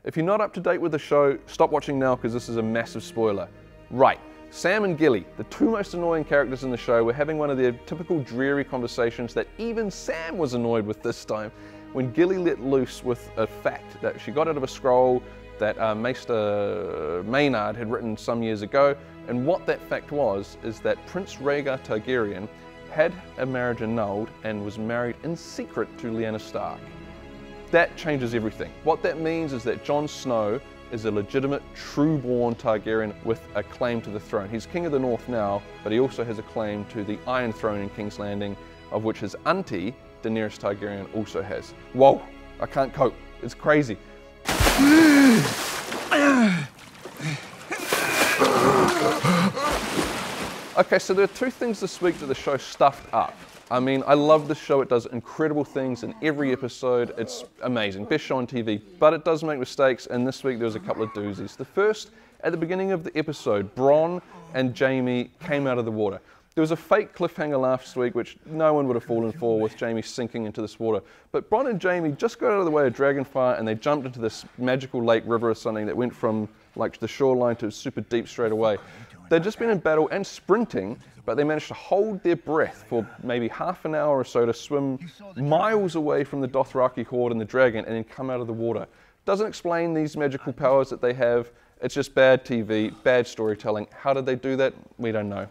If you're not up to date with the show, stop watching now because this is a massive spoiler. Right, Sam and Gilly, the two most annoying characters in the show, were having one of their typical dreary conversations that even Sam was annoyed with this time, when Gilly let loose with a fact that she got out of a scroll that Maester Maynard had written some years ago, and what that fact was is that Prince Rhaegar Targaryen had a marriage annulled and was married in secret to Lyanna Stark. That changes everything. What that means is that Jon Snow is a legitimate, true-born Targaryen with a claim to the throne. He's King of the North now, but he also has a claim to the Iron Throne in King's Landing, of which his auntie, Daenerys Targaryen, also has. Whoa, I can't cope. It's crazy. Okay, so there are two things this week that the show stuffed up. I mean, I love this show. It does incredible things in every episode. It's amazing, best show on TV, but it does make mistakes, and this week there was a couple of doozies. The first, at the beginning of the episode, Bronn and Jaime came out of the water. There was a fake cliffhanger last week, which no one would have fallen for, with Jaime sinking into this water. But Bronn and Jaime just got out of the way of Dragonfire, and they jumped into this magical lake, river or something that went from like the shoreline to super deep straight away. They'd just been in battle and sprinting, but they managed to hold their breath for maybe half an hour or so to swim miles away from the Dothraki horde and the dragon and then come out of the water. Doesn't explain these magical powers that they have. It's just bad TV, bad storytelling. How did they do that? We don't know.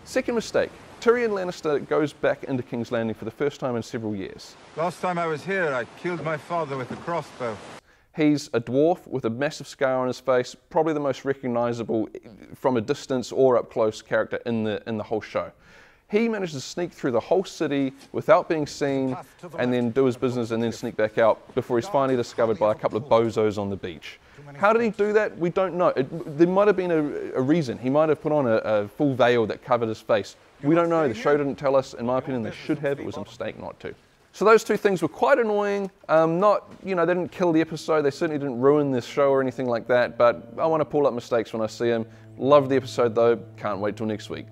Second mistake, Tyrion Lannister goes back into King's Landing for the first time in several years. Last time I was here, I killed my father with a crossbow. He's a dwarf with a massive scar on his face, probably the most recognizable from a distance or up close character in the whole show. He managed to sneak through the whole city without being seen and then do his business and then sneak back out before he's finally discovered by a couple of bozos on the beach. How did he do that? We don't know. There might have been a reason. He might have put on a full veil that covered his face. We don't know. The show didn't tell us. In my opinion, they should have. It was a mistake not to. So those two things were quite annoying. They didn't kill the episode. They certainly didn't ruin this show or anything like that. But I want to pull up mistakes when I see them. Love the episode though. Can't wait till next week.